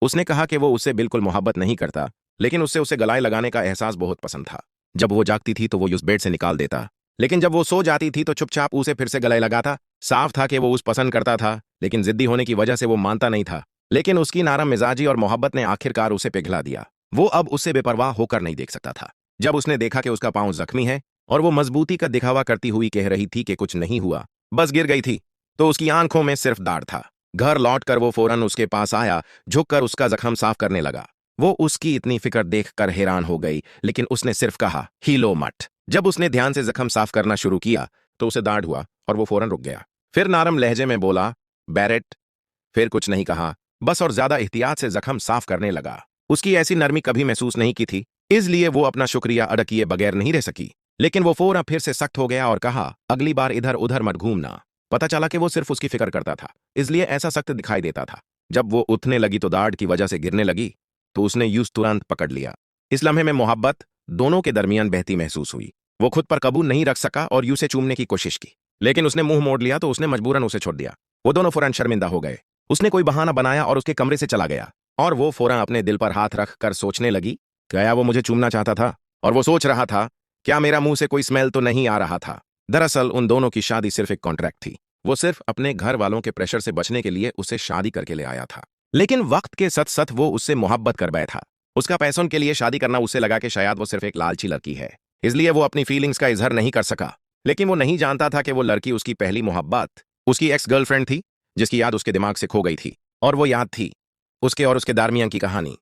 उसने कहा कि वो उससे बिल्कुल मोहब्बत नहीं करता, लेकिन उससे उसे गलाए लगाने का एहसास बहुत पसंद था। जब वो जागती थी तो वो उस बेड से निकाल देता, लेकिन जब वो सो जाती थी तो चुपचाप उसे फिर से गले लगाता। साफ था कि वो उस पसंद करता था, लेकिन जिद्दी होने की वजह से वो मानता नहीं था। लेकिन उसकी नरम मिजाजी और मोहब्बत ने आखिरकार उसे पिघला दिया। वो अब उससे बेपरवाह होकर नहीं देख सकता था। जब उसने देखा कि उसका पांव जख्मी है और वो मजबूती का दिखावा करती हुई कह रही थी कि कुछ नहीं हुआ, बस गिर गई थी, तो उसकी आंखों में सिर्फ दाढ़ था। घर लौटकर वो फौरन उसके पास आया, झुककर उसका जख्म साफ करने लगा। वो उसकी इतनी फिक्र देखकर हैरान हो गई, लेकिन उसने सिर्फ कहा, हीलो मत। जब उसने ध्यान से जख्म साफ करना शुरू किया तो उसे दाढ़ हुआ और वो फौरन रुक गया। फिर नरम लहजे में बोला, बैरेट। फिर कुछ नहीं कहा, बस और ज्यादा एहतियात से जख्म साफ करने लगा। उसकी ऐसी नरमी कभी महसूस नहीं की थी, इसलिए वो अपना शुक्रिया अदा किए बगैर नहीं रह सकी। लेकिन वो फौरन फिर से सख्त हो गया और कहा, अगली बार इधर उधर मत घूमना। पता चला कि वो सिर्फ उसकी फिक्र करता था, इसलिए ऐसा सख्त दिखाई देता था। जब वो उठने लगी तो दाढ़ की वजह से गिरने लगी, तो उसने यूस तुरंत पकड़ लिया। इस लम्हे में मोहब्बत दोनों के दरमियान बहती महसूस हुई। वो खुद पर काबू नहीं रख सका और यू से चूमने की कोशिश की, लेकिन उसने मुंह मोड़ लिया तो उसने मजबूरन उसे छोड़ दिया। वो दोनों फौरन शर्मिंदा हो गए। उसने कोई बहाना बनाया और उसके कमरे से चला गया, और वो फौरन अपने दिल पर हाथ रख कर सोचने लगी, क्या वो मुझे चूमना चाहता था? और वो सोच रहा था, क्या मेरा मुंह से कोई स्मेल तो नहीं आ रहा था? दरअसल उन दोनों की शादी सिर्फ एक कॉन्ट्रैक्ट थी। वो सिर्फ अपने घर वालों के प्रेशर से बचने के लिए उसे शादी करके ले आया था। लेकिन वक्त के सच सच वो उससे मोहब्बत कर बैठा। उसका पैसों के लिए शादी करना उसे लगा कि शायद वो सिर्फ एक लालची लड़की है, इसलिए वो अपनी फीलिंग्स का इजहार नहीं कर सका। लेकिन वो नहीं जानता था कि वो लड़की उसकी पहली मोहब्बत, उसकी एक्स गर्लफ्रेंड थी, जिसकी याद उसके दिमाग से खो गई थी। और वो याद थी उसके और उसके दरमियान की कहानी।